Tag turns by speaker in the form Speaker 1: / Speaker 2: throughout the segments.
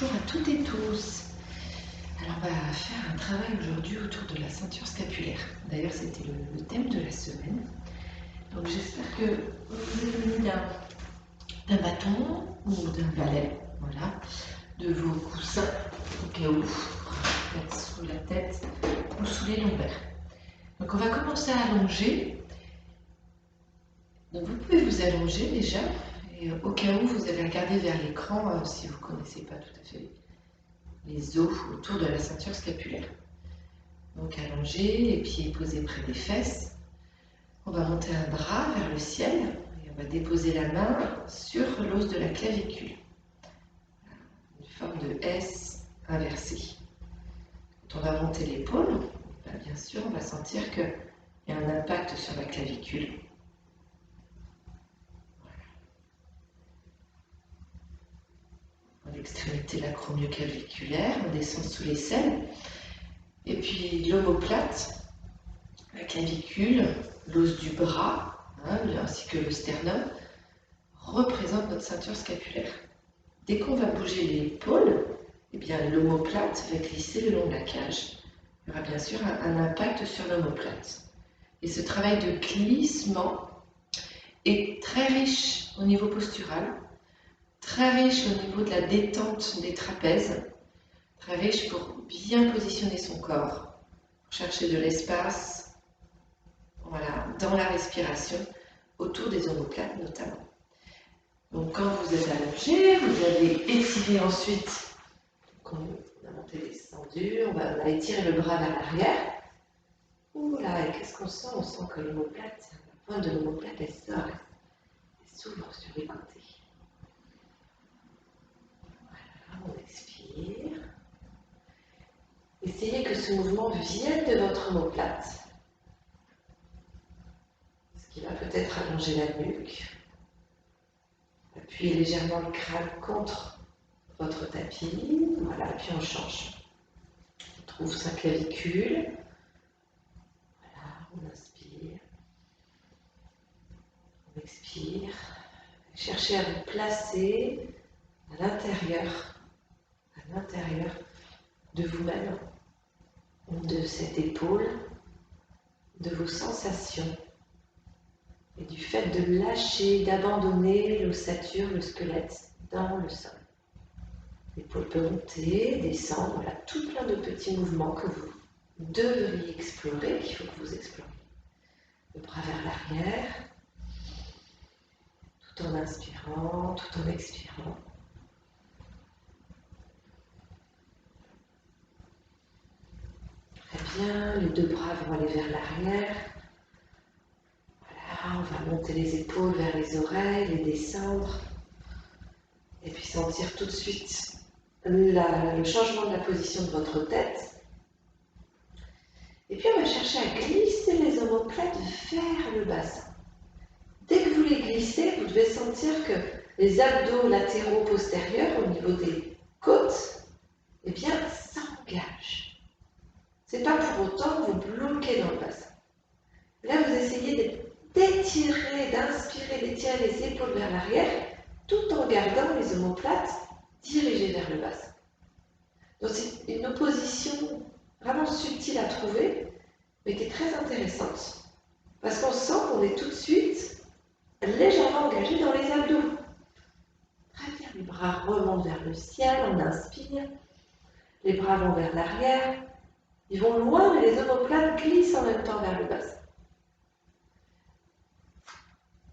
Speaker 1: Bonjour à toutes et tous. Alors on va faire un travail aujourd'hui autour de la ceinture scapulaire. D'ailleurs c'était le thème de la semaine. Donc j'espère que vous vous êtes muni d'un bâton ou d'un balai, voilà, de vos coussins au cas où, mettre sous la tête ou sous les lombaires. Donc on va commencer à allonger. Donc vous pouvez vous allonger déjà. Et au cas où vous allez regarder vers l'écran si vous ne connaissez pas tout à fait les os autour de la ceinture scapulaire. Donc allongé, les pieds posés près des fesses. On va monter un bras vers le ciel et on va déposer la main sur l'os de la clavicule. Une forme de S inversée. Quand on va monter l'épaule, bien sûr on va sentir qu'il y a un impact sur la clavicule. L'extrémité de l'acromioclaviculaire, on descend sous l'aisselle, et puis l'omoplate, la clavicule, l'os du bras, ainsi que le sternum, représentent notre ceinture scapulaire. Dès qu'on va bouger l'épaule, eh bien l'omoplate va glisser le long de la cage. Il y aura bien sûr un impact sur l'omoplate. Et ce travail de glissement est très riche au niveau postural, très riche au niveau de la détente des trapèzes, très riche pour bien positionner son corps, pour chercher de l'espace, voilà, dans la respiration, autour des omoplates notamment. Donc quand vous êtes allongé, vous allez étirer ensuite, quand on a monté descendu, on va étirer le bras vers l'arrière. Oula, et qu'est-ce qu'on sent? On sent que l'omoplate, la pointe de l'omoplate, elle sort, elle s'ouvre sur les côtés. On expire. Essayez que ce mouvement vienne de votre omoplate, ce qui va peut-être allonger la nuque. Appuyez légèrement le crâne contre votre tapis. Voilà, puis on change. On trouve sa clavicule. Voilà, on inspire. On expire. Cherchez à vous placer à l'intérieur de vous-même, de cette épaule, de vos sensations et du fait de lâcher, d'abandonner l'ossature, le squelette dans le sol. L'épaule peut monter, descendre, voilà, tout plein de petits mouvements que vous devriez explorer, qu'il faut que vous exploriez. Le bras vers l'arrière, tout en inspirant, tout en expirant. Très bien, les deux bras vont aller vers l'arrière. Voilà, on va monter les épaules vers les oreilles, les descendre. Et puis sentir tout de suite le changement de la position de votre tête. Et puis on va chercher à glisser les omoplates vers le bassin. Dès que vous les glissez, vous devez sentir que les abdos latéraux postérieurs au niveau des côtes, eh bien, s'engagent. C'est pas pour autant vous bloquer dans le bassin. Là, vous essayez d'étirer, d'inspirer, d'étirer les épaules vers l'arrière, tout en gardant les omoplates dirigées vers le bassin. Donc c'est une opposition vraiment subtile à trouver, mais qui est très intéressante, parce qu'on sent qu'on est tout de suite légèrement engagé dans les abdos. Très bien, les bras remontent vers le ciel, on inspire, les bras vont vers l'arrière, ils vont loin, mais les omoplates glissent en même temps vers le bassin.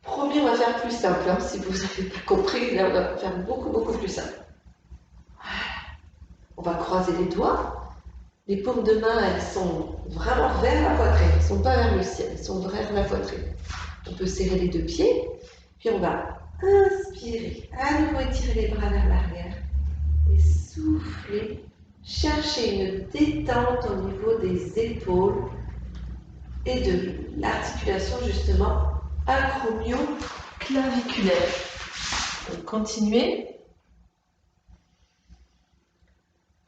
Speaker 1: Promis, on va faire plus simple, si vous n'avez pas compris, là on va faire beaucoup plus simple. Voilà. On va croiser les doigts, les paumes de main, elles sont vraiment vers la poitrine, elles ne sont pas vers le ciel, elles sont vers la poitrine. On peut serrer les deux pieds, puis on va inspirer, à nouveau étirer les bras vers l'arrière et souffler, chercher une détente au niveau des épaules et de l'articulation justement acromio-claviculaire. Donc continuez.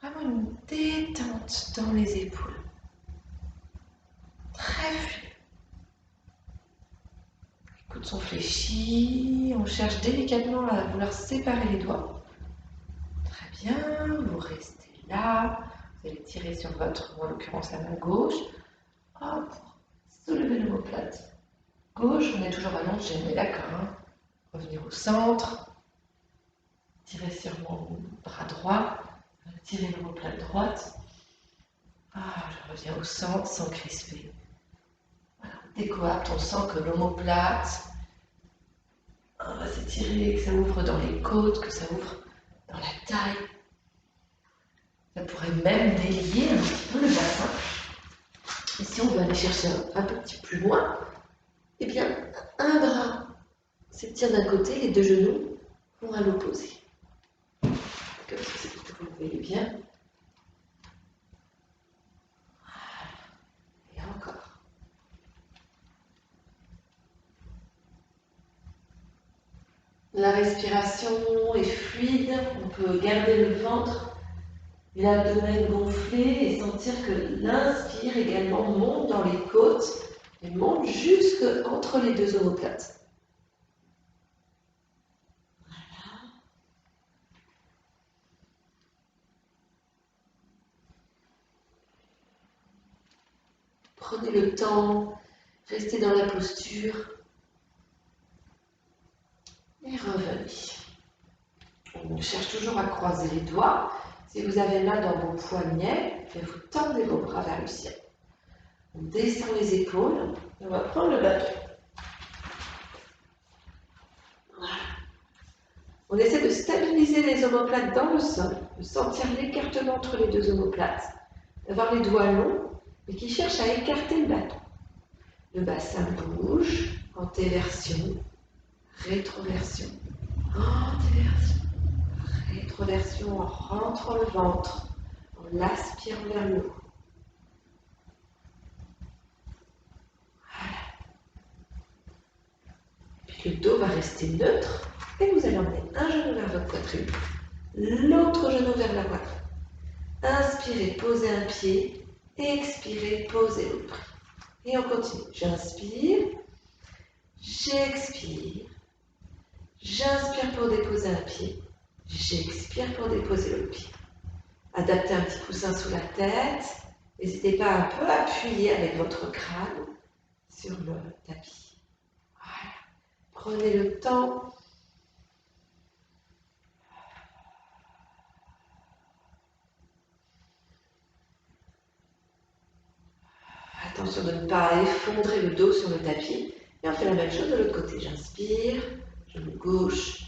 Speaker 1: Vraiment une détente dans les épaules. Très fluide. Les coudes sont fléchis. On cherche délicatement à vouloir séparer les doigts. Très bien. bien, vous restez là. Vous allez tirer sur votre, en l'occurrence la main gauche. Hop, soulevez l'omoplate gauche, on est toujours allongé, on est d'accord. Hein? Revenir au centre. Tirez sur mon bras droit. Tirez l'omoplate droite. Ah, je reviens au centre sans crisper. Voilà, on décoapte, on sent que l'omoplate va s'étirer, que ça ouvre dans les côtes, que ça ouvre dans la taille. Ça pourrait même délier un petit peu le bassin. Et si on veut aller chercher un petit peu plus loin, eh bien, un bras s'étire d'un côté, les deux genoux vont à l'opposé. Comme ça, c'est pour que vous le voyez bien. Et encore. La respiration est fluide, on peut garder le ventre et l'abdomen gonflé et sentir que l'inspire également monte dans les côtes et monte jusque entre les deux omoplates. Voilà. Prenez le temps, restez dans la posture et revenez. On cherche toujours à croiser les doigts. Si vous avez main dans vos poignets, vous tendez vos bras vers le ciel. On descend les épaules et on va prendre le bâton. Voilà. On essaie de stabiliser les omoplates dans le sol, de sentir l'écartement entre les deux omoplates, d'avoir les doigts longs, mais qui cherchent à écarter le bâton. Le bassin bouge, antéversion, rétroversion, antéversion. Rétroversion, on rentre le ventre, on l'aspire vers le haut. Voilà. Puis le dos va rester neutre et vous allez emmener un genou vers votre poitrine, l'autre genou vers la poitrine. Inspirez, posez un pied, expirez, posez l'autre. Et on continue. J'inspire, j'expire, j'inspire pour déposer un pied, j'expire pour déposer l'autre pied. Adaptez un petit coussin sous la tête. N'hésitez pas à un peu appuyer avec votre crâne sur le tapis. Voilà. Prenez le temps. Attention de ne pas effondrer le dos sur le tapis. Et on fait la même chose de l'autre côté. J'inspire, genou gauche,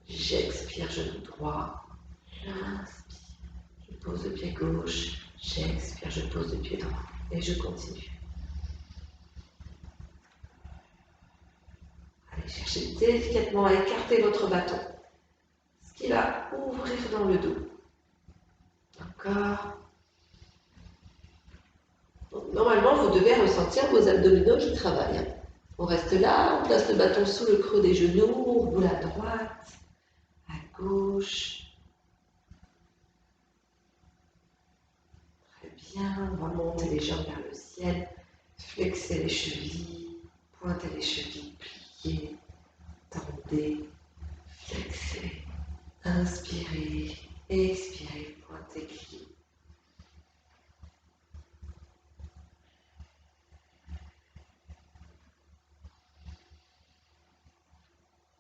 Speaker 1: j'expire, genou droit, j'inspire, je pose le pied gauche, j'expire, je pose le pied droit. Et je continue. Allez, cherchez délicatement à écarter votre bâton, ce qui va ouvrir dans le dos. Encore. Donc, normalement, vous devez ressentir vos abdominaux qui travaillent. On reste là, on place le bâton sous le creux des genoux, on roule à droite, à gauche. Très bien, on va monter les jambes vers le ciel, flexer les chevilles, pointer les chevilles, plier, tendez, flexer, inspirez, expirez, pointez, pliez.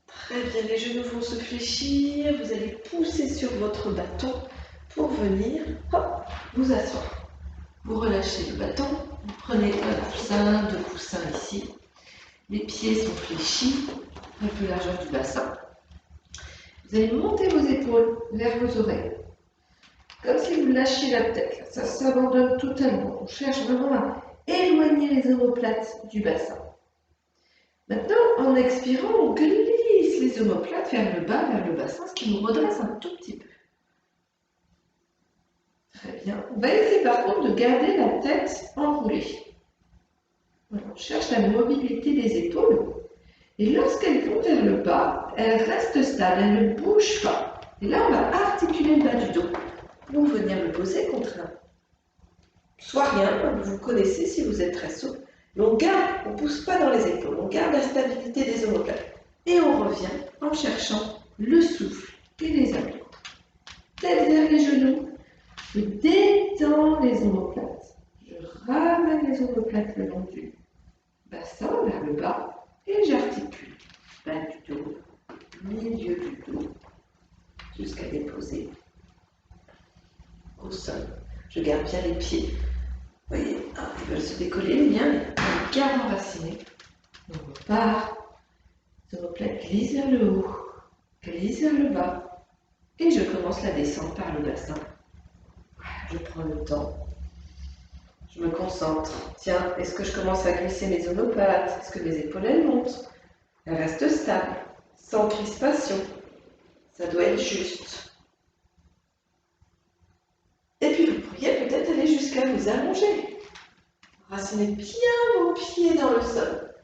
Speaker 1: Très bien, les genoux vont se fléchir, vous allez pousser sur votre bâton pour venir, hop, vous asseoir. Vous relâchez le bâton, vous prenez un coussin, deux coussins ici. Les pieds sont fléchis, un peu largeur du bassin. Vous allez monter vos épaules vers vos oreilles, comme si vous lâchiez la tête. Ça s'abandonne totalement. On cherche vraiment à éloigner les omoplates du bassin. Maintenant, en expirant, on glisse les omoplates vers le bas, vers le bassin, ce qui nous redresse un tout petit peu. Très bien. On va essayer par contre de garder la tête enroulée. Voilà, on cherche la mobilité des épaules. Et lorsqu'elles vont vers le bas, elles restent stables, elles ne bougent pas. Et là, on va articuler le bas du dos pour venir le poser contre un. Soit rien, comme vous connaissez si vous êtes très souple. Mais on garde, on ne pousse pas dans les épaules, on garde la stabilité des omoplates. Et on revient en cherchant le souffle et les abdos. tête vers les genoux. Je détends les omoplates. Je ramène les omoplates le long du bassin vers le bas et j'articule. Bas du dos, milieu du dos, jusqu'à déposer au sol. Je garde bien les pieds. Vous voyez, ils veulent se décoller, les miens, mais on garde enraciné. On repart. Les omoplates glissent vers le haut, glissent vers le bas. Et je commence la descente par le bassin. Je prends le temps. Je me concentre. Tiens, est-ce que je commence à glisser mes omoplates? Est-ce que mes épaules elles montent? Elles restent stables, sans crispation. Ça doit être juste. Et puis vous pourriez peut-être aller jusqu'à vous allonger. Racinez bien vos pieds dans le sol.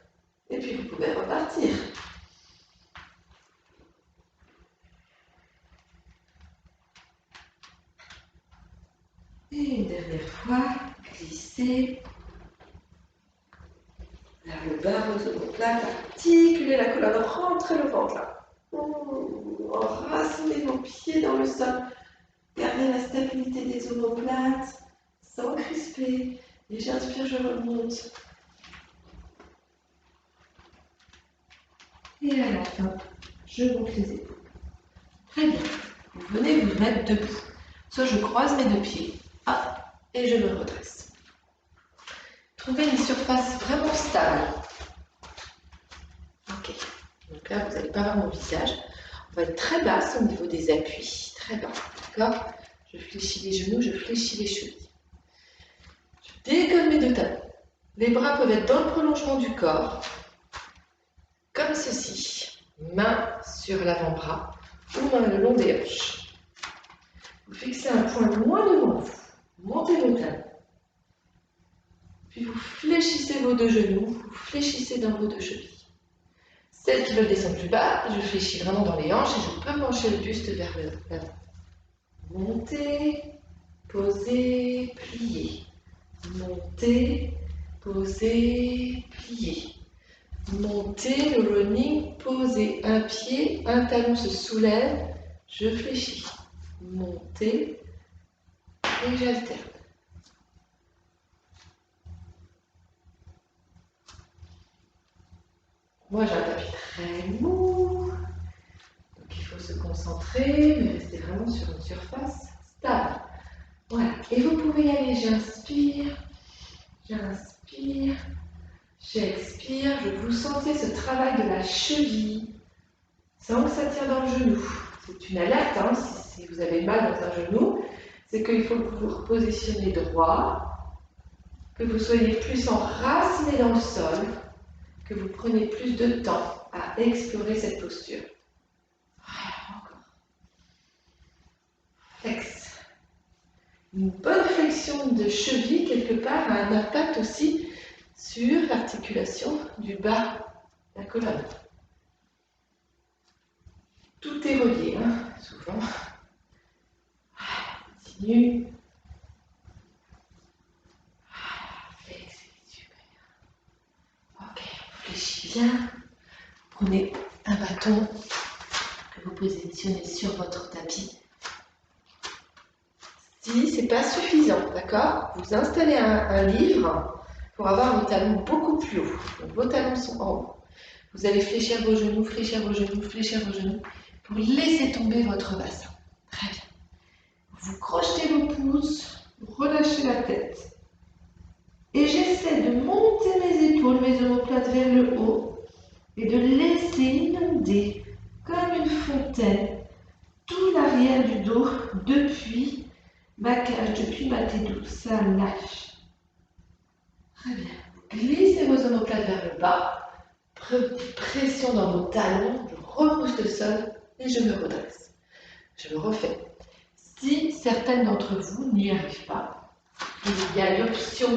Speaker 1: Et puis vous pouvez repartir. Et une dernière fois, glissez vers le bas, vos omoplates, articulez la colonne, rentrez le ventre là. Enracinez vos pieds dans le sol. Gardez la stabilité des omoplates, sans crisper. Et j'inspire, je remonte. Et à la fin, je monte les épaules. Très bien. Vous venez vous mettre debout. Soit je croise mes deux pieds. Et je me redresse. Trouvez une surface vraiment stable. Ok. Donc là, vous n'allez pas voir mon visage. On va être très basse au niveau des appuis. Très bas. D'accord? Je fléchis les genoux, je fléchis les chevilles. Je décolle mes deux talons. Les bras peuvent être dans le prolongement du corps. Comme ceci. Main sur l'avant-bras ou main le long des hanches. Vous fixez un point loin devant vous. Montez vos talons. Puis vous fléchissez vos deux genoux, vous fléchissez dans vos deux chevilles. Celles qui veulent descendre plus bas, je fléchis vraiment dans les hanches et je peux pencher le buste vers l'avant. Montez, posez, pliez. Montez, posez, pliez. Montez, le running, posez. Un pied, un talon se soulève, je fléchis. Montez et j'alterne. Moi, j'ai un tapis très mou, donc il faut se concentrer, mais rester vraiment sur une surface stable. Voilà, et vous pouvez y aller, j'inspire, j'expire, vous sentez ce travail de la cheville, sans que ça tire dans le genou. C'est une alerte, hein, si vous avez mal dans un genou, c'est qu'il faut que vous vous repositionnez droit, que vous soyez plus enraciné dans le sol, que vous preniez plus de temps à explorer cette posture. Voilà, encore. Flex. Une bonne flexion de cheville, quelque part, a un impact aussi sur l'articulation du bas de la colonne. Tout est relié, hein, souvent. Continue. Flex, super. Ok, on fléchit bien. Prenez un bâton que vous positionnez sur votre tapis. Si ce n'est pas suffisant, d'accord, vous installez un livre pour avoir vos talons beaucoup plus hauts. Donc, vos talons sont en haut. Vous allez fléchir vos genoux, fléchir vos genoux, fléchir vos genoux pour laisser tomber votre bassin. Très bien. Vous crochetez vos pouces, relâchez la tête. Et j'essaie de monter mes épaules, mes omoplates vers le haut et de laisser inonder comme une fontaine tout l'arrière du dos depuis ma cage, depuis ma tête douce. Ça lâche. Très bien. Vous glissez vos omoplates vers le bas. Pression dans vos talons. Je repousse le sol et je me redresse. Je le refais. Si certaines d'entre vous n'y arrivent pas, il y a l'option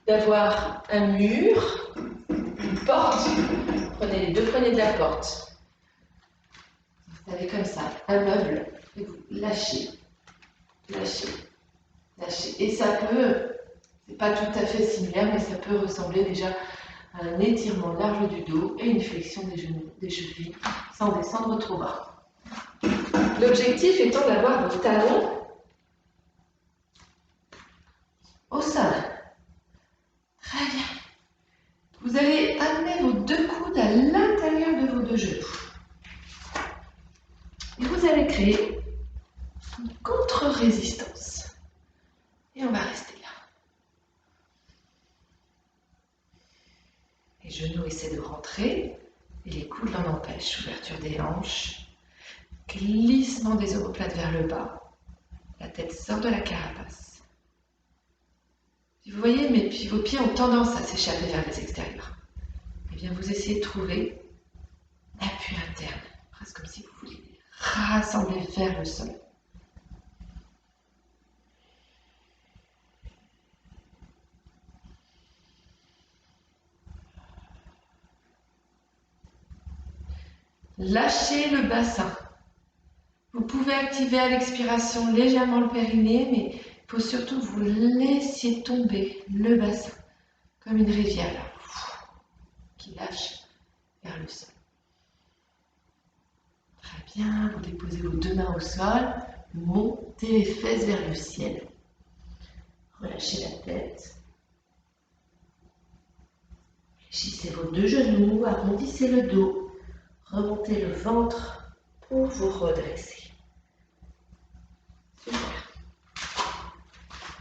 Speaker 1: d'avoir un mur, une porte. Prenez les deux poignées de la porte. Vous installez comme ça, un meuble, et vous lâchez, lâchez, lâchez. Et ça peut, c'est pas tout à fait similaire, mais ça peut ressembler déjà à un étirement large du dos et une flexion des genoux, des chevilles, sans descendre trop bas. L'objectif étant d'avoir vos talons au sol. Très bien. Vous allez amener vos deux coudes à l'intérieur de vos deux genoux. Et vous allez créer une contre-résistance. Et on va rester là. Les genoux essaient de rentrer et les coudes l'en empêchent. Ouverture des hanches, glissement des omoplates vers le bas. La tête sort de la carapace. Si vous voyez, vos pieds ont tendance à s'échapper vers les extérieurs. Eh bien, vous essayez de trouver un appui interne, presque comme si vous vouliez les rassembler vers le sol. Lâchez le bassin. Vous pouvez activer à l'expiration légèrement le périnée, mais il faut surtout que vous laissiez tomber le bassin, comme une rivière là, qui lâche vers le sol. Très bien, vous déposez vos deux mains au sol, montez les fesses vers le ciel. Relâchez la tête. Fléchissez vos deux genoux, arrondissez le dos. Remontez le ventre pour vous redresser. Super.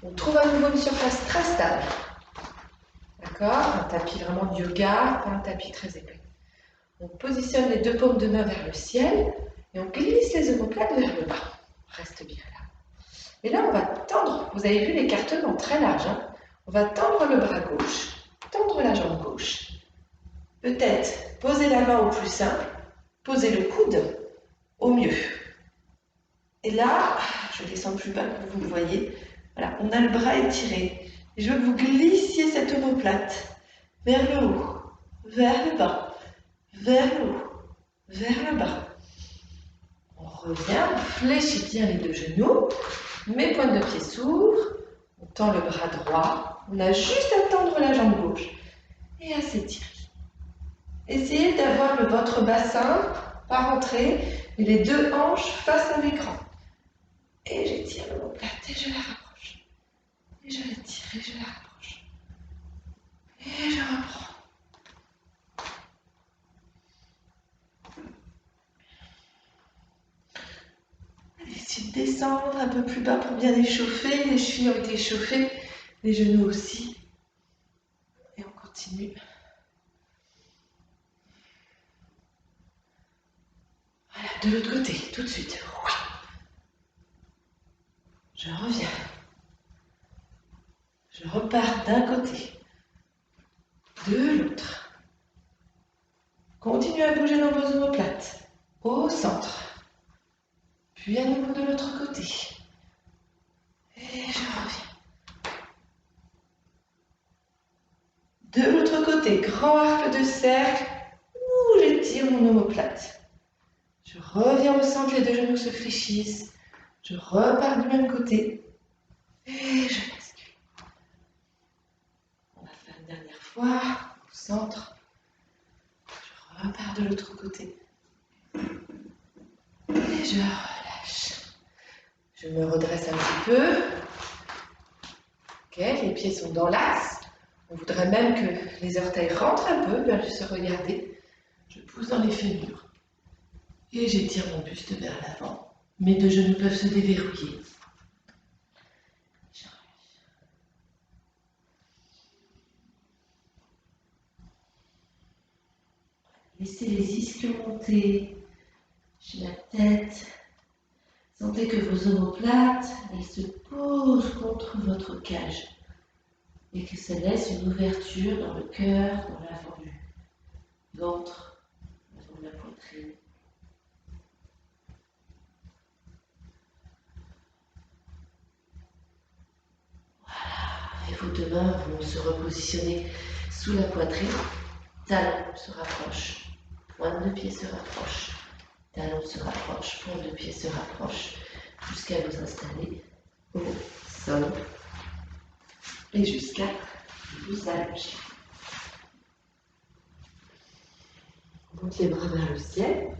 Speaker 1: On trouve à nouveau une surface très stable. D'accord? Un tapis vraiment de yoga, pas un tapis très épais. On positionne les deux paumes de main vers le ciel et on glisse les omoplates vers le bas. Reste bien là. Et là, on va tendre. Vous avez vu l'écartement très large. Hein? On va tendre le bras gauche, tendre la jambe gauche. Peut-être poser la main au plus simple. Posez le coude au mieux. Et là, je descends plus bas que vous le voyez. Voilà, on a le bras étiré. Et je veux que vous glissiez cette omoplate vers le haut, vers le bas, vers le haut, vers le bas. On revient, on fléchit bien les deux genoux. Mes pointes de pied s'ouvrent. On tend le bras droit. On a juste à tendre la jambe gauche et à s'étirer. Essayez d'avoir votre bassin par entrée et les deux hanches face à l'écran. Et j'étire l'omoplate et je la rapproche. Et je l'étire et je la rapproche. Et je reprends. Allez, essayez de descendre un peu plus bas pour bien échauffer. Les chevilles ont été échauffées, les genoux aussi. Et on continue. Voilà, de l'autre côté, tout de suite. Je reviens. Je repars d'un côté, de l'autre. Continuez à bouger dans vos omoplates, au centre. Puis à nouveau de l'autre côté. Et je reviens. De l'autre côté, grand arc de cercle. Ouh, j'étire mon omoplate. Je reviens au centre, les deux genoux se fléchissent. Je repars du même côté. Et je bascule. On va faire une dernière fois. Au centre. Je repars de l'autre côté. Et je relâche. Je me redresse un petit peu. Ok, les pieds sont dans l'axe. On voudrait même que les orteils rentrent un peu, bien se regarder. Je pousse dans les fémurs. Et j'étire mon buste vers l'avant. Mes deux genoux peuvent se déverrouiller. Laissez les ischios monter chez la tête. Sentez que vos omoplates, elles se posent contre votre cage et que ça laisse une ouverture dans le cœur, dans l'avant du ventre, l'avant de la poitrine. Voilà. Et vos deux mains vont se repositionner sous la poitrine. Talon se rapproche, pointe de pied se rapproche, talon se rapproche, pointe de pied se rapproche, jusqu'à vous installer au sol et jusqu'à vous allonger. On monte les bras vers le ciel.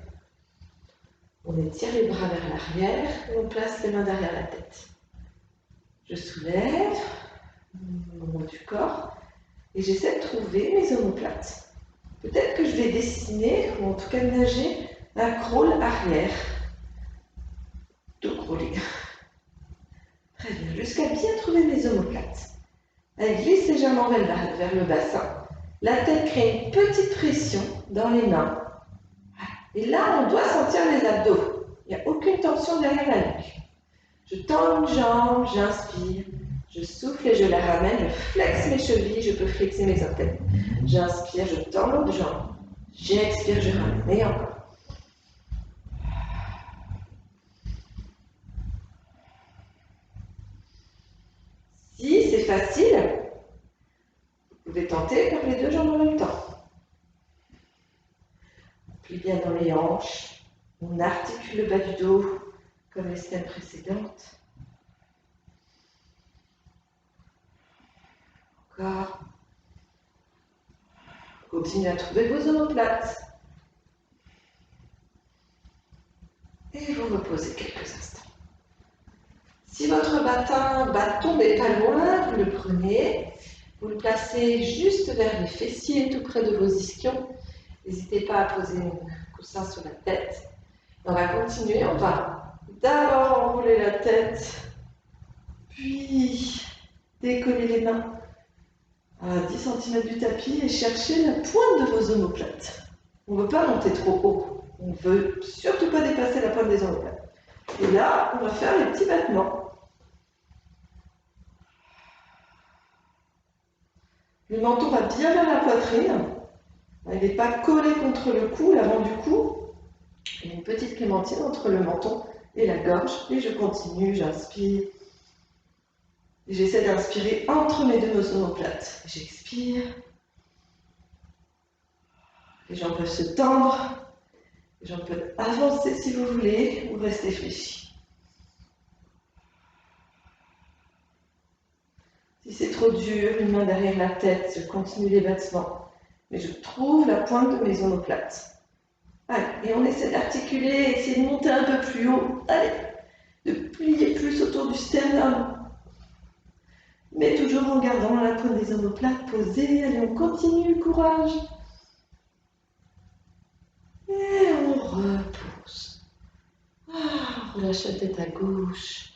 Speaker 1: On étire les bras vers l'arrière et on place les mains derrière la tête. Je soulève mon haut du corps et j'essaie de trouver mes omoplates. Peut-être que je vais dessiner, ou en tout cas nager, un crawl arrière. Tout crawler. Très bien, jusqu'à bien trouver mes omoplates. Elle glisse légèrement vers le bassin. La tête crée une petite pression dans les mains. Et là, on doit sentir les abdos. Il n'y a aucune tension derrière la nuque. Je tends une jambe, j'inspire. Je souffle et je la ramène. Je flexe mes chevilles, je peux flexer mes orteils. J'inspire, je tends l'autre jambe. J'expire, je ramène. Et encore. Si c'est facile, vous pouvez tenter par les deux jambes en même temps. On plie bien dans les hanches. On articule le bas du dos comme les semaines précédentes. Encore. Continuez à trouver vos omoplates. Et vous reposez quelques instants. Si votre bâton n'est pas loin, vous le prenez, vous le placez juste vers les fessiers, tout près de vos ischions. N'hésitez pas à poser un coussin sur la tête. On va continuer, on va d'abord enrouler la tête, puis décoller les mains à 10 cm du tapis et chercher la pointe de vos omoplates. On ne veut pas monter trop haut. On ne veut surtout pas dépasser la pointe des omoplates. Et là, on va faire les petits battements. Le menton va bien vers la poitrine. Il n'est pas collé contre le cou, l'avant du cou. Et une petite clémentine entre le menton et la gorge. Et je continue, j'inspire. Et j'essaie d'inspirer entre mes deux omoplates. J'expire. Les jambes peuvent se tendre. Les jambes peuvent avancer si vous voulez ou rester fléchies. Si c'est trop dur, une main derrière la tête, je continue les battements. Mais je trouve la pointe de mes omoplates. Allez, et on essaie d'articuler, essayer de monter un peu plus haut. Allez, de plier plus autour du sternum. Mais toujours en gardant la pointe des omoplates posée. Allez, on continue, courage. Et on repose. On relâche la tête à gauche,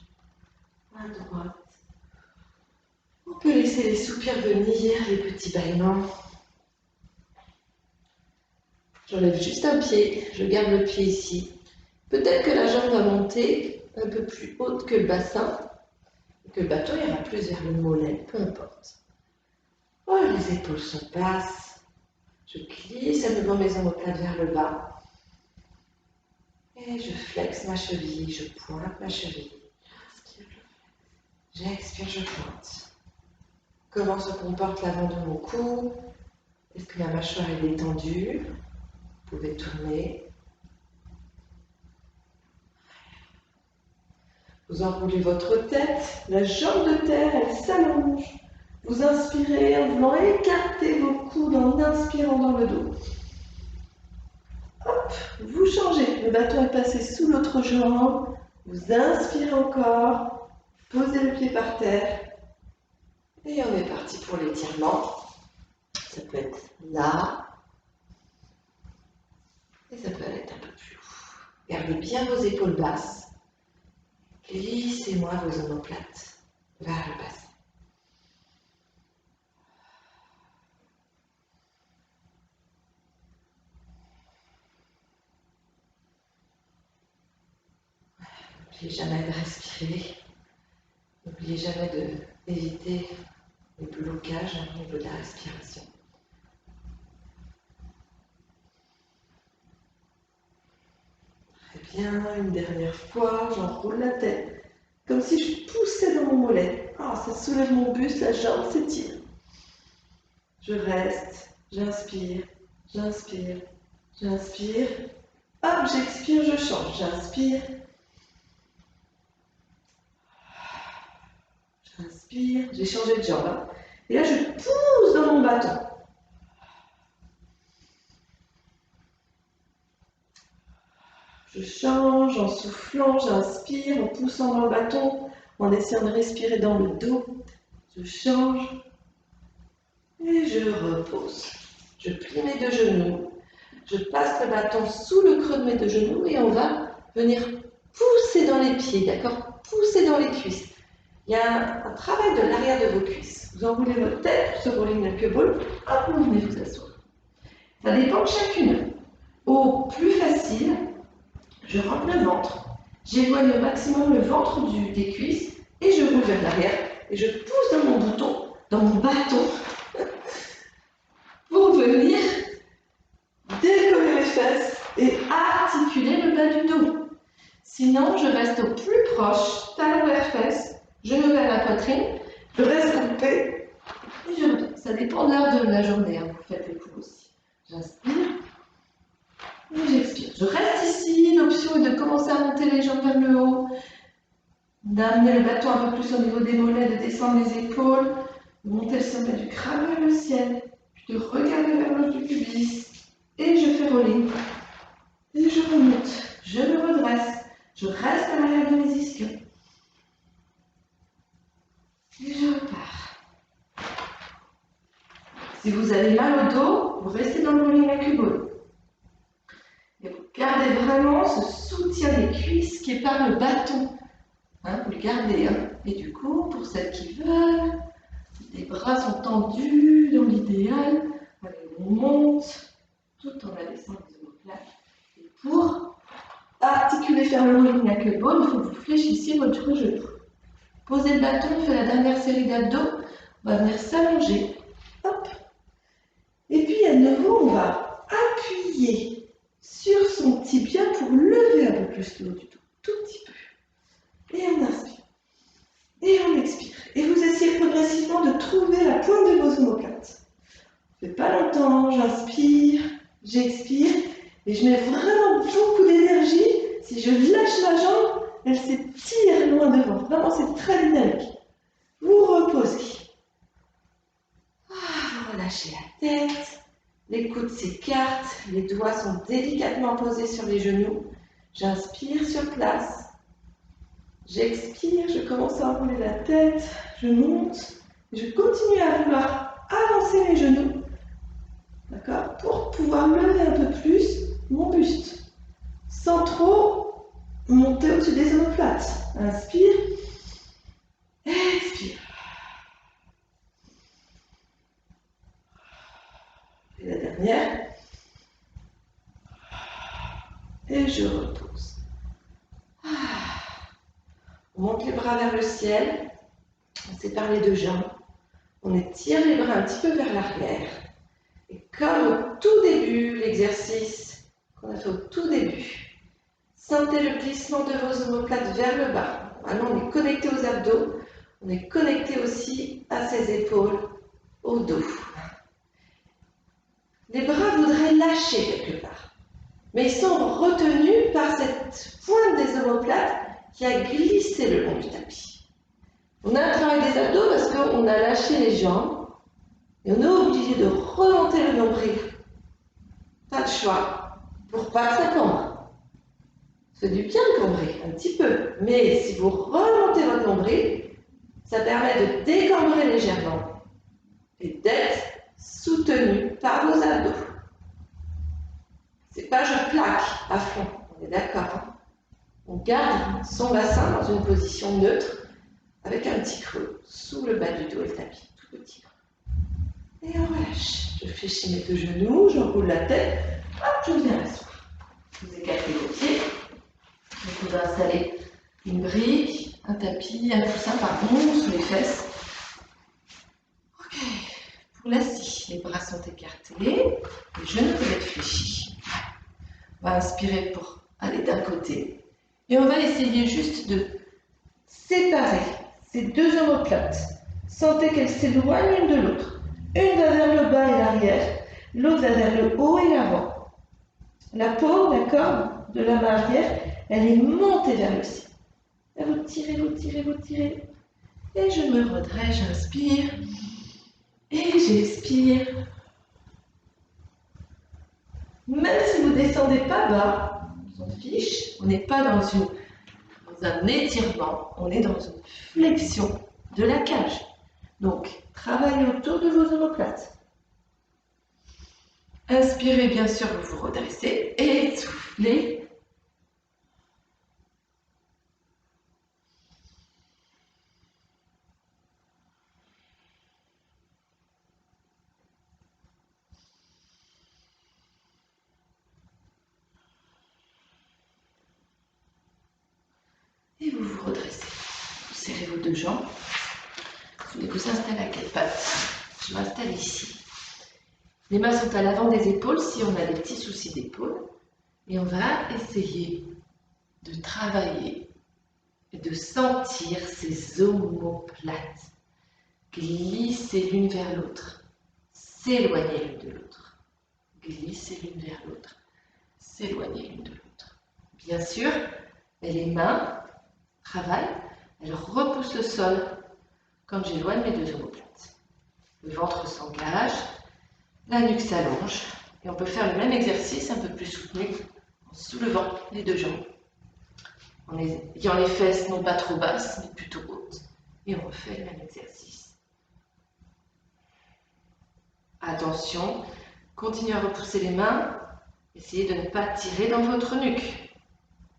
Speaker 1: à droite. On peut laisser les soupirs venir, les petits bâillements. J'enlève juste un pied, je garde le pied ici. Peut-être que la jambe va monter un peu plus haute que le bassin, que le bâton ira plus vers le mollet, peu importe. Oh, les épaules sont basses. Je glisse en levant mes omoplates vers le bas. Et je flexe ma cheville, je pointe ma cheville. J'expire, je pointe. Comment se comporte l'avant de mon cou? Est-ce que ma mâchoire est détendue? Vous pouvez tourner. Vous enroulez votre tête, la jambe de terre, elle s'allonge. Vous inspirez en voulant écarter vos coudes en inspirant dans le dos. Hop, vous changez. Le bâton est passé sous l'autre jambe. Vous inspirez encore. Posez le pied par terre. Et on est parti pour l'étirement. Ça peut être là. Et ça peut aller un peu plus haut. Gardez bien vos épaules basses. Glissez-moi vos omoplates vers le bassin. N'oubliez jamais de respirer. N'oubliez jamais d'éviter les blocages au niveau de la respiration. Très bien, une dernière fois, j'enroule la tête. Comme si je poussais dans mon mollet. Ça soulève mon buste, la jambe s'étire. Je reste, j'inspire, j'inspire, j'inspire. Hop, j'expire, je change. J'inspire. J'inspire, j'ai changé de jambe. Et là, je pousse dans mon bâton.
Speaker 2: Je change en soufflant, j'inspire, en poussant dans le bâton, en essayant de respirer dans le dos. Je change et je repose. Je plie mes deux genoux. Je passe le bâton sous le creux de mes deux genoux et on va venir pousser dans les pieds, d'accord? Pousser dans les cuisses. Il y a un travail de l'arrière de vos cuisses. Vous enroulez votre tête pour ce rolling knuckle, hop, vous venez vous asseoir. Ça dépend de chacune. Au plus facile, je rentre le ventre, j'éloigne au maximum le ventre des cuisses et je roule vers l'arrière et je pousse dans mon bouton, dans mon bâton, pour venir décoller les fesses et articuler le bas du dos. Sinon, je reste au plus proche, talon vers fesses, genou vers la poitrine, je reste coupé et je redonne. Ça dépend de l'heure de la journée, hein. Vous faites les poules aussi. J'inspire et j'expire. Je reste ici, l'option est de commencer à monter les jambes vers le haut, d'amener le bâton un peu plus au niveau des mollets, de descendre les épaules, de monter le sommet du crâne vers le ciel, puis de regarder vers l'os du pubis. Et je fais rolling. Et je remonte. Je me redresse. Je reste à l'arrière de mes ischions. Et je repars. Si vous avez mal au dos, vous restez dans le rolling knuckle. Et vous gardez vraiment ce soutien des cuisses qui est par le bâton. Hein, vous le gardez. Hein. Et du coup, pour celles qui veulent, les bras sont tendus dans l'idéal. Allez, on monte tout en abaissant les omoplates. Et pour articuler, faire le rolling knuckle ball, il faut que vous fléchissiez votre genou. Posez le bâton, on fait la dernière série d'abdos. On va venir s'allonger. Hop. Et puis à nouveau, on va appuyer sur son tibia pour lever un peu plus le haut du dos. Tout petit peu. Et on inspire. Et on expire. Et vous essayez progressivement de trouver la pointe de vos omoplates. Ça ne fait pas longtemps, j'inspire, j'expire. Et je mets vraiment beaucoup d'énergie. Si je lâche ma jambe, elle s'étire loin devant. Vraiment, c'est très dynamique. Vous reposez. Vous relâchez la tête. Les coudes s'écartent. Les doigts sont délicatement posés sur les genoux. J'inspire sur place. J'expire, je commence à enrouler la tête. Je monte. Je continue à vouloir avancer mes genoux. D'accord? Pour pouvoir lever un peu plus mon buste. Sans trop monter au-dessus des omoplates. Inspire. Expire. Et la dernière. Et je repose. On monte les bras vers le ciel. On sépare les deux jambes. On étire les bras un petit peu vers l'arrière. Et comme au tout début, l'exercice qu'on a fait au tout début, sentez le glissement de vos omoplates vers le bas. Maintenant, on est connecté aux abdos. On est connecté aussi à ses épaules, au dos. Les bras voudraient lâcher quelque part, mais ils sont retenus par cette pointe des omoplates qui a glissé le long du tapis. On a un travail des abdos parce qu'on a lâché les jambes et on est obligé de remonter le nombril. Pas de choix, pour pas que ça cambre. Ça fait du bien de cambrer, un petit peu, mais si vous remontez votre nombril, ça permet de décambrer légèrement et d'être soutenu par vos abdos. C'est pas je plaque à fond, on est d'accord. On garde son bassin dans une position neutre avec un petit creux sous le bas du dos et le tapis, tout petit creux. Et on relâche. Je fléchis mes deux genoux, j'enroule la tête, hop, je viens m'asseoir. Vous écartez vos pieds. Vous pouvez installer une brique, un tapis, un coussin, pardon, sous les fesses. Ok. Pour l'assis, les bras sont écartés, les genoux peuvent être fléchis. On va inspirer pour aller d'un côté. Et on va essayer juste de séparer ces deux omoplates. Sentez qu'elles s'éloignent l'une de l'autre. Une va vers le bas et l'arrière, l'autre va vers le haut et l'avant. La paume, la corde de la main arrière, elle est montée vers le ciel. Et vous tirez, vous tirez, vous tirez. Et je me redresse, j'inspire. Et j'expire. Même si vous ne descendez pas bas, s'en fiche. On n'est pas dans un étirement, on est dans une flexion de la cage. Donc, travaillez autour de vos omoplates. Inspirez, bien sûr, vous vous redressez et soufflez. Et vous vous redressez. Vous serrez vos deux jambes. Vous vous installez à quatre pattes. Je m'installe ici. Les mains sont à l'avant des épaules si on a des petits soucis d'épaule. Et on va essayer de travailler et de sentir ces omoplates glisser l'une vers l'autre, s'éloigner l'une de l'autre, glisser l'une vers l'autre, s'éloigner l'une de l'autre. Bien sûr, les mains travaillent, elles repoussent le sol quand j'éloigne mes deux omoplates. Le ventre s'engage, la nuque s'allonge et on peut faire le même exercice un peu plus soutenu en soulevant les deux jambes, en ayant les fesses non pas trop basses mais plutôt hautes et on refait le même exercice. Attention, continuez à repousser les mains, essayez de ne pas tirer dans votre nuque.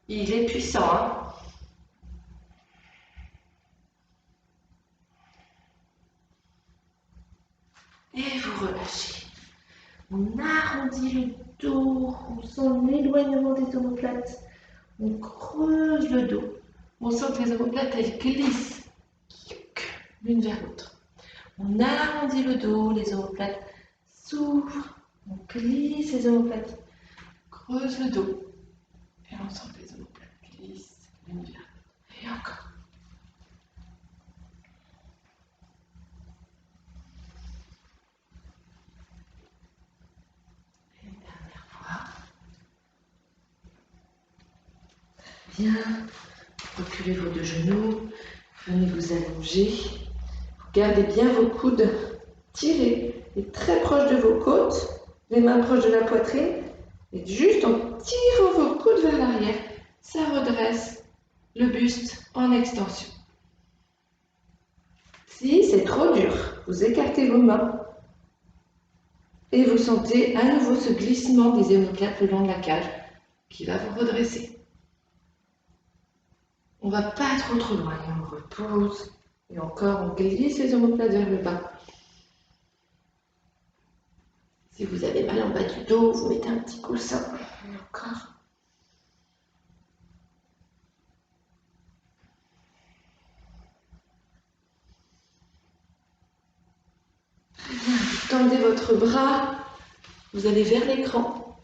Speaker 2: Il est puissant, hein? Et vous relâchez. On arrondit le dos, on sent l'éloignement des omoplates. On creuse le dos. On sent que les omoplates, elles glissent l'une vers l'autre. On arrondit le dos, les omoplates s'ouvrent. On glisse les omoplates, creuse le dos. Et on sent que les omoplates glissent l'une vers l'autre. Et encore. Et une dernière fois. Bien. Reculez vos deux genoux. Venez vous allonger. Gardez bien vos coudes tirés et très proches de vos côtes. Les mains proches de la poitrine. Et juste en tirant vos coudes vers l'arrière, ça redresse le buste en extension. Si c'est trop dur, vous écartez vos mains et vous sentez à nouveau ce glissement des omoplates le long de la cage qui va vous redresser. On ne va pas trop loin et on repose. Et encore, on glisse les omoplates vers le bas. Si vous avez mal en bas du dos, vous mettez un petit coussin. Et encore. Très bien. Vous tendez votre bras. Vous allez vers l'écran.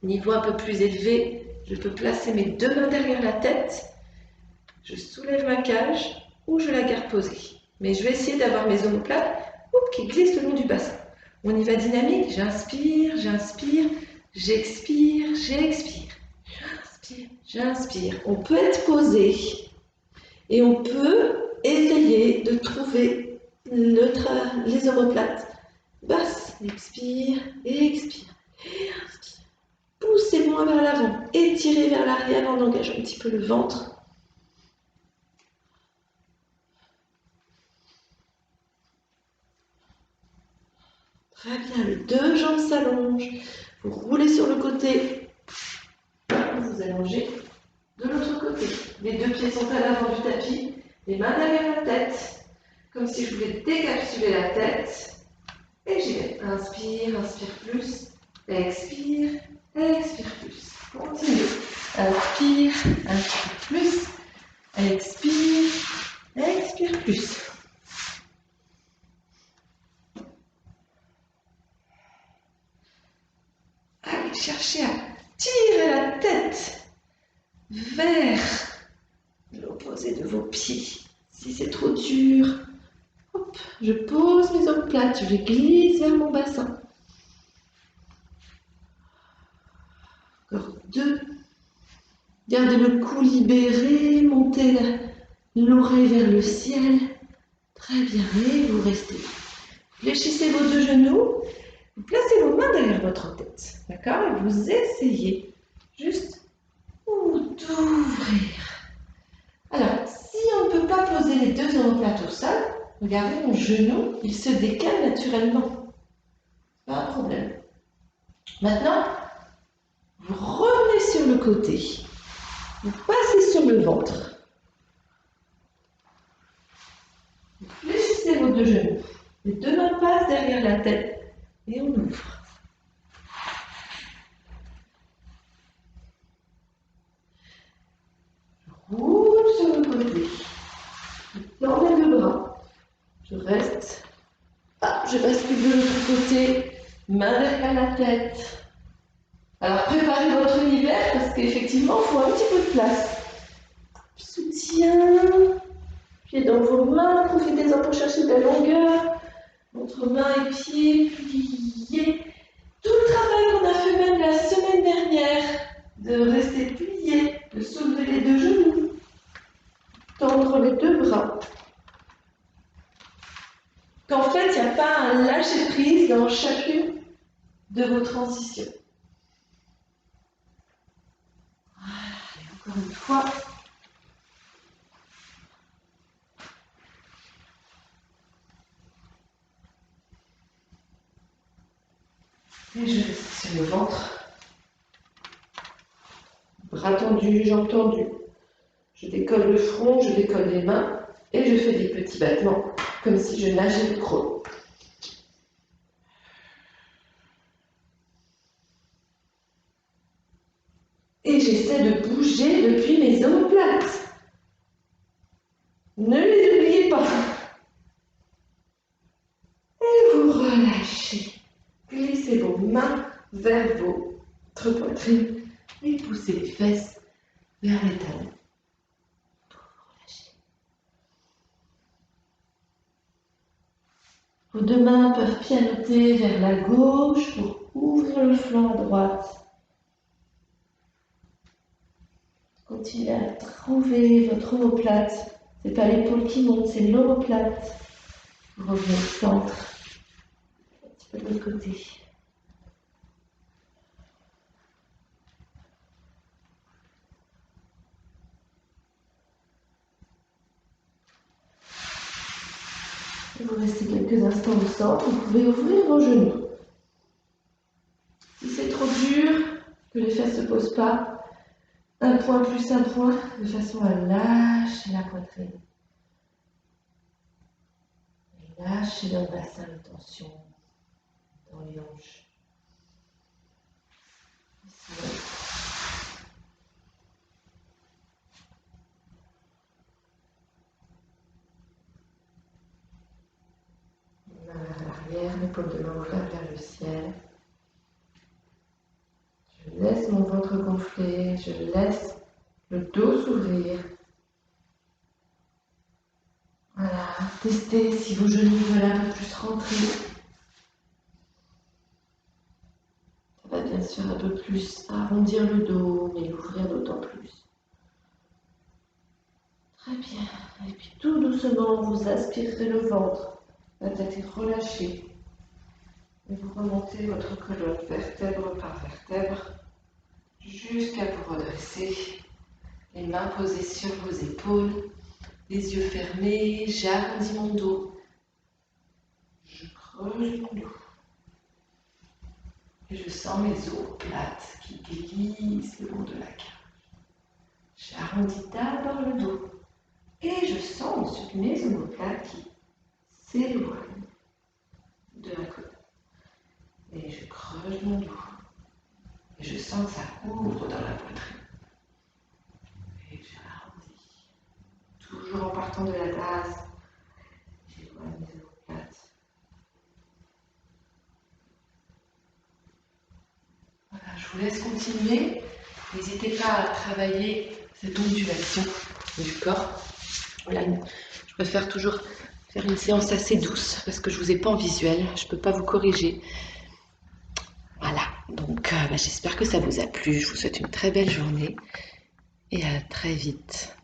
Speaker 2: Niveau un peu plus élevé, je peux placer mes deux mains derrière la tête. Je soulève ma cage ou je la garde posée. Mais je vais essayer d'avoir mes omoplates qui glissent le long du bassin. On y va dynamique. J'inspire, j'inspire, j'expire, j'expire. J'inspire, j'inspire. On peut être posé et on peut essayer de trouver les omoplates basses. Expire et expire. Et inspire. Poussez moins vers l'avant. Étirez vers l'arrière en engageant un petit peu le ventre. Très bien, les deux jambes s'allongent. Vous roulez sur le côté. Vous allongez de l'autre côté. Les deux pieds sont à l'avant du tapis. Les mains derrière la tête. Comme si je voulais décapsuler la tête. Et j'y vais. Inspire, inspire plus. Expire, expire plus. Continue. Inspire, inspire plus. Expire, expire plus. Allez, cherchez à tirer la tête vers l'opposé de vos pieds. Si c'est trop dur, hop, je pose mes omoplates, je les glisse vers mon bassin. Encore deux. Gardez le cou libéré, montez l'oreille vers le ciel. Très bien, et vous restez. Fléchissez vos deux genoux. Vous placez vos mains derrière votre tête, d'accord? Et vous essayez juste s'ouvrir. Alors, si on ne peut pas poser les deux omoplates au sol, regardez mon genou, il se décale naturellement. Pas un problème. Maintenant, vous revenez sur le côté. Vous passez sur le ventre. Vous fléchissez vos deux genoux. Les deux mains passent derrière la tête et on ouvre. Je roule sur le côté. Je tends les deux bras. Je reste. Ah, je bascule de l'autre côté. Main derrière la tête. Alors préparez votre univers parce qu'effectivement, il faut un petit peu de place. Soutien. Pieds dans vos mains. Profitez-en pour chercher de la longueur. Votre main et pied pliés. Tout le travail qu'on a fait même la semaine dernière, de rester plié, de soulever les deux genoux, tendre les deux bras. Qu'en fait, il n'y a pas un lâcher-prise dans chacune de vos transitions. Et encore une fois. Et je reste sur le ventre. Bras tendus, jambes tendues. Je décolle le front, je décolle les mains et je fais des petits battements comme si je nageais le crawl. Et j'essaie de bouger depuis mes omoplates. Ne les oubliez pas. Et vous relâchez. Glissez vos mains vers votre poitrine et poussez les fesses vers les talons. Vos deux mains peuvent pianoter vers la gauche pour ouvrir le flanc à droite. Continuez à trouver votre omoplate. Ce n'est pas l'épaule qui monte, c'est l'omoplate. Vous revenez au centre. Un petit peu de l'autre côté. Et vous restez quelques instants au centre. Vous pouvez ouvrir vos genoux. Si c'est trop dur, que les fesses ne se posent pas, un point plus un point, de façon à lâcher la poitrine. Et lâcher dans le bassin de tension, dans les hanches. Main vers l'arrière, l'épaule de main ouverte vers le ciel. Je laisse mon ventre gonfler, je laisse le dos s'ouvrir. Voilà, testez si vos genoux veulent un peu plus rentrer. Ça va bien sûr un peu plus arrondir le dos, mais l'ouvrir d'autant plus. Très bien. Et puis tout doucement, vous aspirez le ventre. La tête est relâchée. Et vous remontez votre colonne vertèbre par vertèbre jusqu'à vous redresser. Les mains posées sur vos épaules, les yeux fermés, j'arrondis mon dos. Je creuse mon dos. Et je sens mes omoplates qui glissent le long de la cage. J'arrondis d'abord le dos. Et je sens ensuite mes omoplates qui s'éloignent de la colonne. Et je creuse mon dos. Et je sens que ça ouvre dans la poitrine. Et j'arrondis. Toujours en partant de la base. J'éloigne mes omoplates. Voilà, je vous laisse continuer. N'hésitez pas à travailler cette ondulation du corps. Voilà, je préfère toujours faire une séance assez douce parce que je ne vous ai pas en visuel, je ne peux pas vous corriger. Voilà, donc j'espère que ça vous a plu. Je vous souhaite une très belle journée et à très vite.